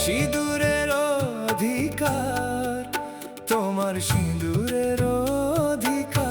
সিঁদুরের অধিকার, তোমার সিঁদুরের অধিকার।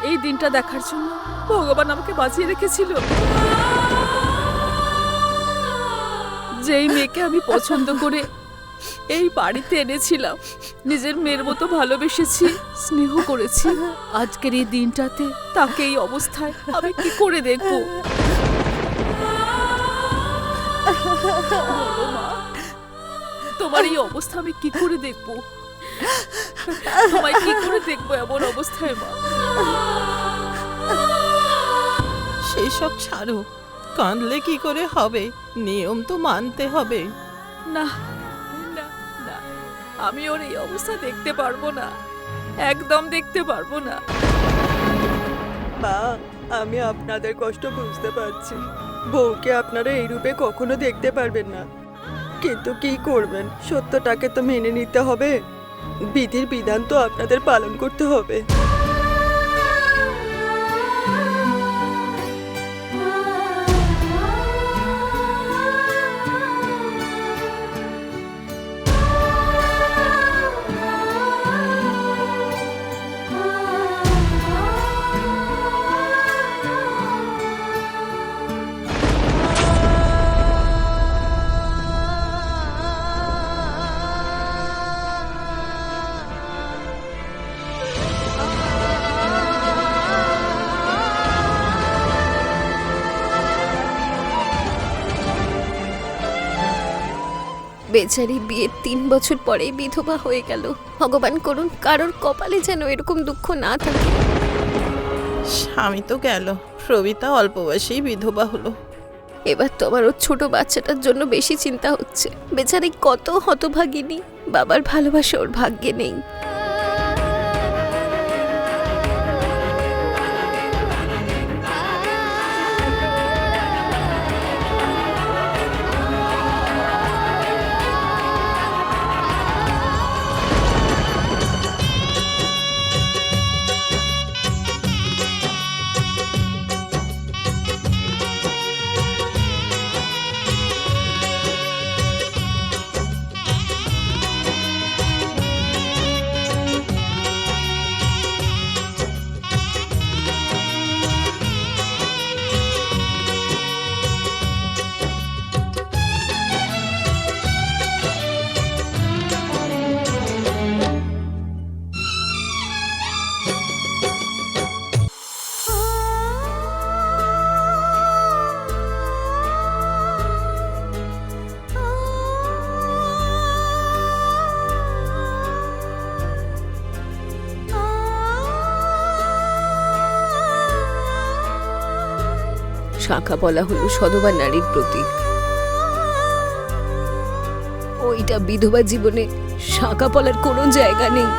এই দিনটা দেখার জন্য ভগবান আমাকে বাঁচিয়ে রেখেছিল। যেই মেয়েকে আমি পছন্দ করে এই বাড়িতে এনেছিলাম, নিজের মেয়ের মতো ভালোবেসেছি, স্নেহ করেছি, আজকের এই দিনটাতে তাকে এই অবস্থায় আমি কি করে দেখবো? বলো মা, তোমার এই অবস্থা আমি কি করে দেখবো? তোমায় কি করে দেখবো এমন অবস্থায় মা? সেই সব ছাড়ো, কাঁদলে কি করে হবে? নিয়ম তো মানতে হবে। না না না, আমি ওর এই অবস্থা দেখতে পারবো না, একদম দেখতে পারবো না। মা, আমি আপনাদের কষ্ট বুঝতে পারছি। বউকে আপনারা এই রূপে কখনো দেখতে পারবেন না, কিন্তু কি করবেন, সত্যটাকে তো মেনে নিতে হবে। বিধির বিধান তো আপনাদের পালন করতে হবে। বেচারি বিয়ের 3 বছর পরে বিধবা হয়ে গেল। ভগবান করুন কারোর কপালে যেন এরকম দুঃখ না থাকে। স্বামী তো গেল, প্রবিতা অল্প বয়সেই বিধবা হলো। এবার তো আমার ওর ছোট বাচ্চাটার জন্য বেশি চিন্তা হচ্ছে। বেচারি কত হতভাগিনী, বাবার ভালোবাসা ওর ভাগ্যে নেই। শাখা পলা হলো সধবা নারীর প্রতীক। ওইটা বিধবা জীবনে শাখা পলার কোনো জায়গা নেই।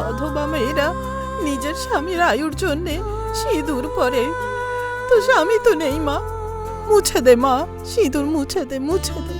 অথবা মেয়েরা নিজের স্বামীর আয়ুর জন্যে সিঁদুর পরে, তো স্বামী তো নেই মা, মুছে দে মা, সিঁদুর মুছে দে, মুছে দে।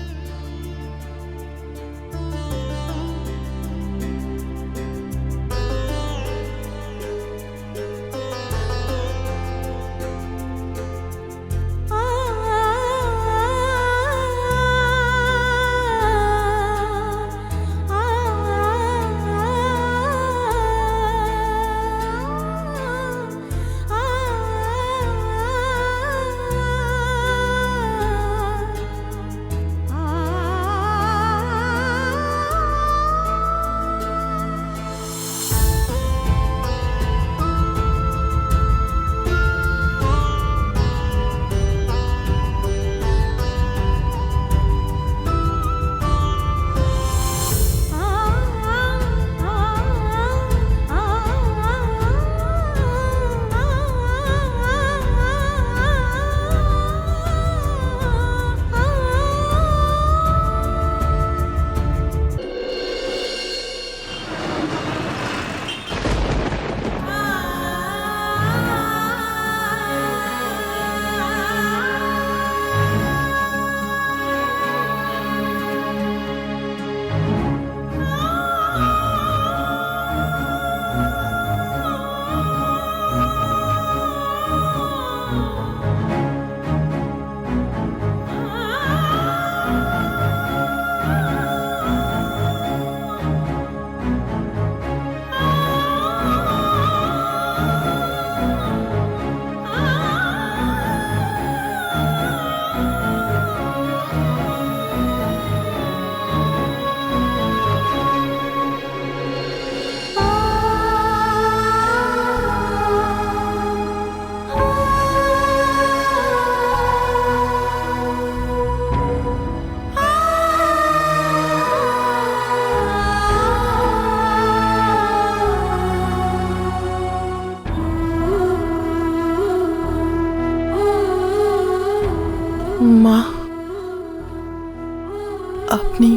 আপনি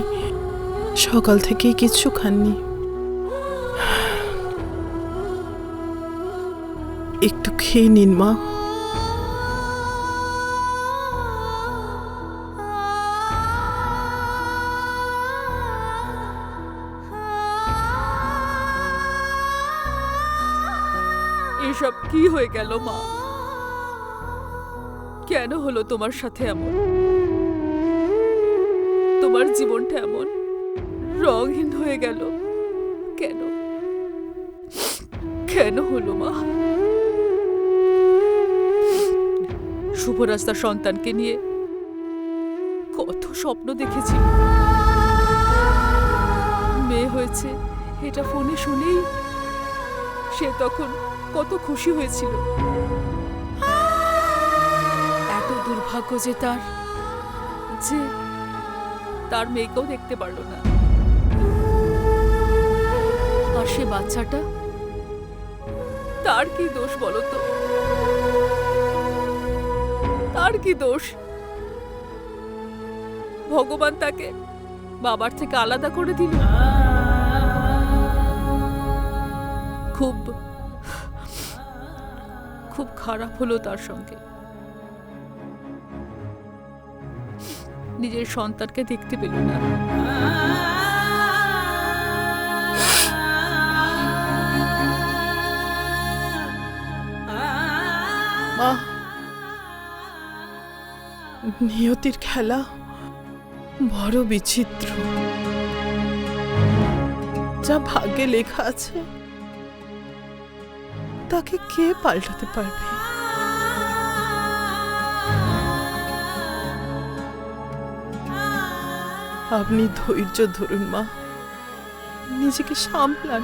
সকাল থেকেই কিচ্ছু খাননি। একটু খেয়ে নিন মা। এসব কি হয়ে গেল মা? কেন হলো তোমার সাথে এমন? তোমার জীবনটা এমন রঙহীন হয়ে গেল কেন? কেন হলো মা? শুভরাজ তার সন্তানকে নিয়ে কত স্বপ্ন দেখেছিল। মেয়ে হয়েছে এটা ফোনে শুনেই সে তখন কত খুশি হয়েছিল। এত দুর্ভাগ্য যে তার মেয়েকেও দেখতে পারল না। আর সে বাচ্চাটা, তার কি দোষ বলো তো? তার কি দোষ? ভগবান তাকে বাবার থেকে আলাদা করে দিল। খুব খুব খারাপ হলো তার সঙ্গে। নিজের সন্তানকে দেখতে পেল না। মা, নিয়তির খেলা বড় বিচিত্র। যা ভাগ্যে লেখা আছে তাকে কে পাল্টাতে পারবে? আপনি ধৈর্য ধরুন মা, নিজেকে সামলান।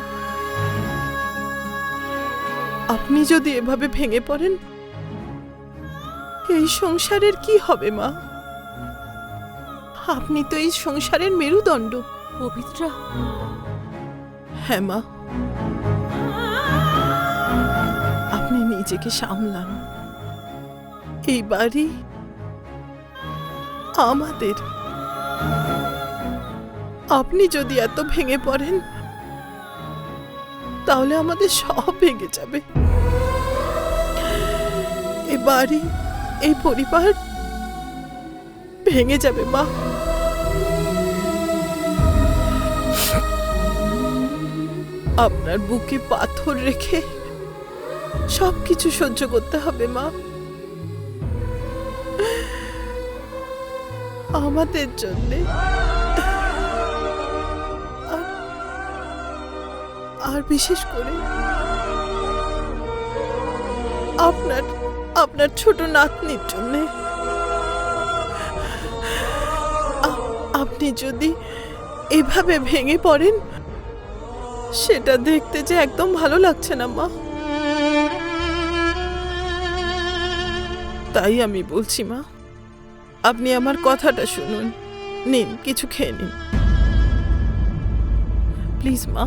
আপনি যদি এভাবে ভেঙে পড়েন, এই সংসারের কি হবে মা? আপনি তো এই সংসারের মেরুদণ্ড। পবিত্রা, হ্যাঁ মা, আপনি নিজেকে সামলান। এই বাড়ি আমাদের। আপনি যদি এত ভেঙে পড়েন তাহলে আমাদের সব ভেঙে যাবে। এই বাড়ি, এই পরিবার ভেঙে যাবে মা। আপনার বুকে পাথর রেখে সবকিছু সহ্য করতে হবে মা, আমাদের জন্যে। আর বিশেষ করে আপনার ছোট নাতনির জন্যে। আপনি যদি এভাবে ভেঙে পড়েন, সেটা দেখতে যে একদম ভালো লাগছে না মা। তাই আমি বলছি মা, আপনি আমার কথাটা শুনুন। নিন, কিছু খেয়ে নিন প্লিজ মা।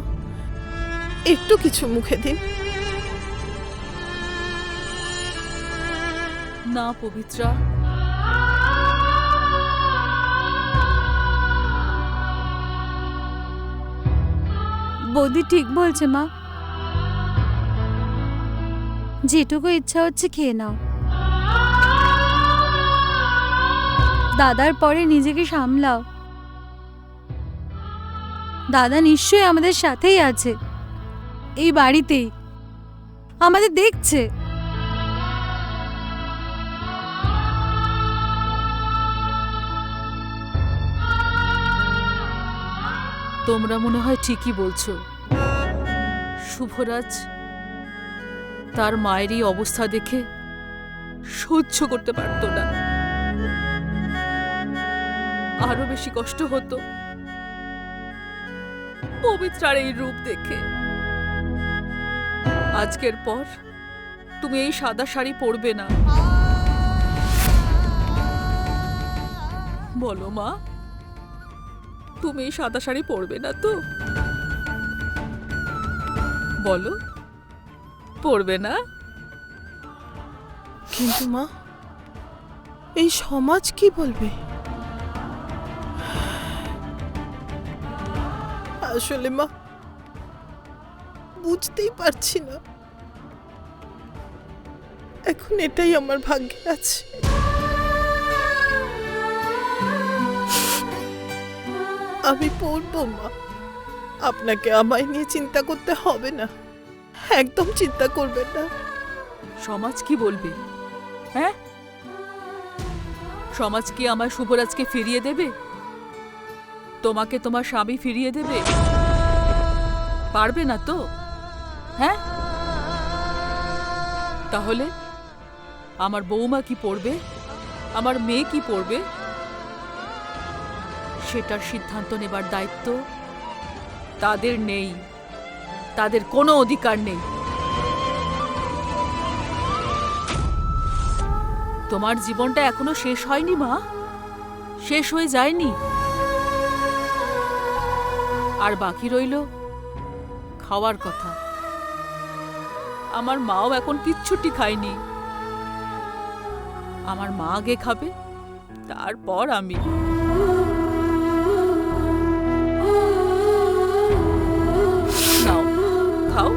একটু কিছু মুখে দিন। না পবিত্রা, বৌদি ঠিক বলছে মা। যেটুকু ইচ্ছা হচ্ছে খেয়ে নাও। দাদার পরে নিজেকে সামলাও। দাদা নিশ্চয়ই আমাদের সাথেই আছে, এই বাড়িতেই আমাদের দেখছে। তোমরা মনে হয় ঠিকই বলছো। শুভরাজ তার মায়েরই অবস্থা দেখে সহ্য করতে পারত না। আরো বেশি কষ্ট হতো পবিত্রার এই রূপ দেখে। আজকের পর তুমি এই সাদা শাড়ি পরবে না। বলো মা, তুমি এই সাদা শাড়ি পরবে না তো? বলো, পরবে না? কিন্তু মা, এই সমাজ কি বলবে? আসলে মা বুঝতেই পারছি না, এখন এটাই আমার ভাগ্যে আছে। আমি পড়বো মা, আপনাকে আমায় নিয়ে চিন্তা করতে হবে না, একদম চিন্তা করবেন না। সমাজ কি বলবে? হ্যাঁ, সমাজ কি আমার শুভরাজকে ফিরিয়ে দেবে? তোমাকে তোমার স্বামী ফিরিয়ে দেবে? পারবে না তো। হ্যাঁ, তাহলে আমার বৌমা কি পড়বে, আমার মেয়ে কি পড়বে, সেটার সিদ্ধান্ত নেবার দায়িত্ব তাদের নেই, তাদের কোনো অধিকার নেই। তোমার জীবনটা এখনো শেষ হয়নি মা, শেষ হয়ে যায়নি। আর বাকি রইল খাওয়ার কথা। আমার মাও এখন কিচ্ছুটি খায়নি। আমার মা আগে খাবে, তারপর আমি। নাও, খাও।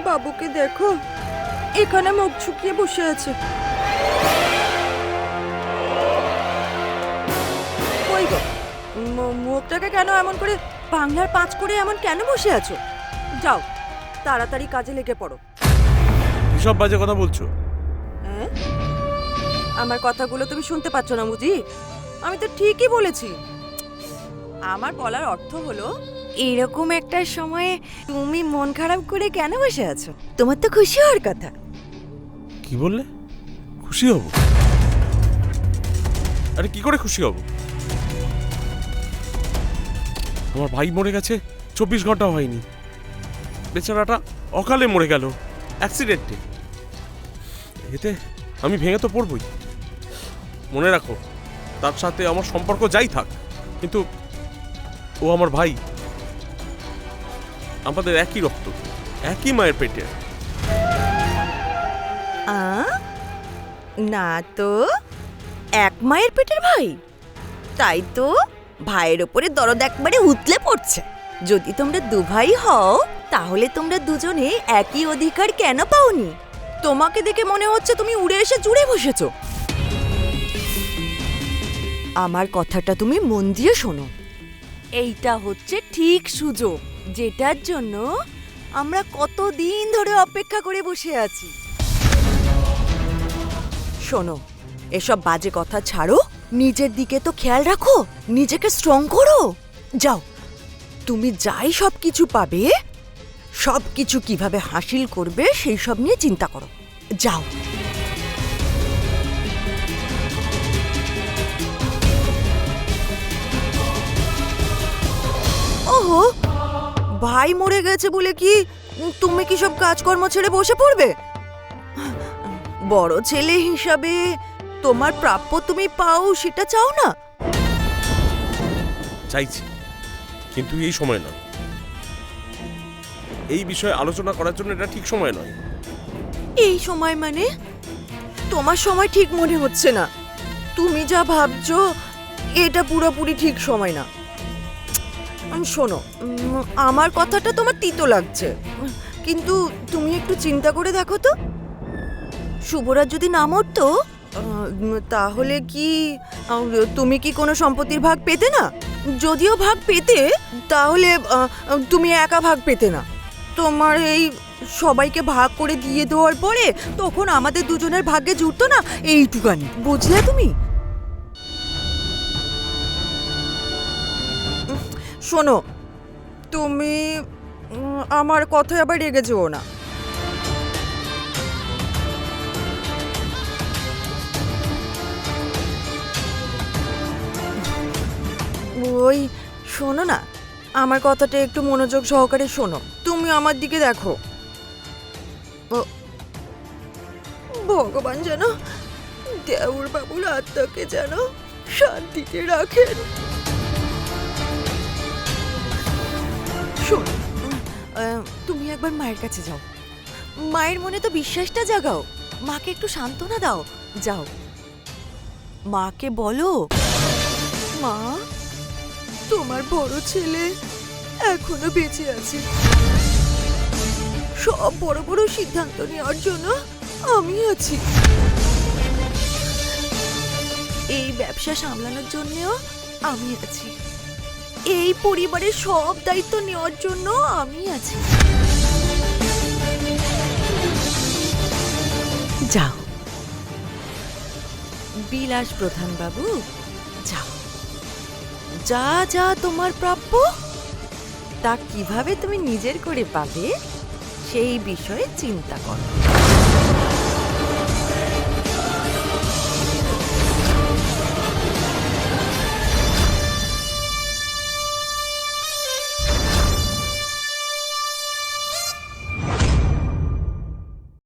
বাবুকে দেখো, এখানে মুখ ঝুঁকিয়ে বসে আছে। কই গো, মুখটাকে কেন এমন করে বাংলার পাঁচ করে এমন কেন বসে আছো? যাও তাড়াতাড়ি কাজে লেগে পড়ো। সব বাজে কথা বলছো। হ্যাঁ, আমার কথাগুলো তুমি শুনতে পাচ্ছ না বুঝি? আমি তো ঠিকই বলেছি। আমার বলার অর্থ হলো, এরকম একটা সময়ে তুমি মন খারাপ করে কেন বসে আছো? তোমার তো খুশি হওয়ার কথা। কি বললে? খুশি হব? আরে কি করে খুশি হব? আমার ভাই মরে গেছে, 24 ঘন্টা হয়নি। বেচারাটা অকালে মরে গেল, অ্যাক্সিডেন্টে। এতে আমি ভেঙে তো পড়বই। মনে রাখো, তার সাথে আমার সম্পর্ক যাই থাক, কিন্তু ও আমার ভাই। আমাদের একই রক্ত, একই মায়ের পেটে। না তো, এক মায়ের পেটের ভাই, তাই তো ভাইয়ের ওপরে দরদ একবারে উতলে পড়ছে। যদি তোমরা দু ভাই হও, তাহলে তোমরা দুজনে একই অধিকার কেন পাওনি? তোমাকে দেখে মনে হচ্ছে তুমি উড়ে এসে জুড়ে বসেছো। আমার কথাটা তুমি মন দিয়ে শোনো। এইটা হচ্ছে ঠিক সুযোগ, যেটার জন্য আমরা কতদিন ধরে অপেক্ষা করে বসে আছি। শোনো, এসব বাজে কথা ছাড়ো, নিজের দিকে তো খেয়াল রাখো, নিজেকে স্ট্রং করো। যাও, তুমি যাই সবকিছু পাবে, সবকিছু কিভাবে হাসিল করবে সেই সব নিয়ে চিন্তা করো। যাও। ওহো, ভাই মরে গেছে বলে কি তুমি কি সব কাজকর্ম ছেড়ে বসে পড়বে? বড় ছেলে হিসাবে তোমার প্রাপ্য তুমি পাও, সেটা চাও না? চাইছি, কিন্তু এই সময় না। এই বিষয়ে আলোচনা করার জন্য এটা ঠিক সময় নয়। এই সময় মানে তোমার সময় ঠিক মনে হচ্ছে না। তুমি যা ভাবছো এটা পুরোপুরি ঠিক সময় না। শোনো, আমার কথাটা তোমার তিতো লাগছে, কিন্তু তুমি একটু চিন্তা করে দেখো তো, শুভরাজ যদি না মরতো তাহলে কি তুমি কি কোনো সম্পত্তির ভাগ পেতে না? যদিও ভাগ পেতে, তাহলে তুমি একা ভাগ পেতে না। তোমার এই সবাইকে ভাগ করে দিয়ে দেওয়ার পরে তখন আমাদের দুজনের ভাগ্যে জুটতো না এইটুকানি, বুঝলে তুমি? শোনো, তুমি আমার কথায় আবার রেগে যেও না। ওই শোনো না, আমার কথাটা একটু মনোযোগ সহকারে শোনো। তুমি আমার দিকে দেখো। ভগবান যেন দেউর বাবুর আত্মাকে যেন শান্তিতে রাখেন। শোনো, তুমি একবার মায়ের কাছে যাও, মায়ের মনে তো বিশ্বাসটা জাগাও, মাকে একটু সান্ত্বনা দাও। যাও, মাকে বলো, মা তোমার বড় ছেলে এখনো বেঁচে আছে, সব বড় বড় সিদ্ধান্ত নেওয়ার জন্য আমি আছি, এই ব্যবসা সামলানোর জন্যও আমি আছি, এই পরিবারের সব দায়িত্ব নেওয়ার জন্য আমি আছি। যাও বিলাস প্রধান বাবু, যাও, যা যা তোমার প্রাপ্য তা কিভাবে তুমি নিজের করে পাবে সেই বিষয়ে চিন্তা করো।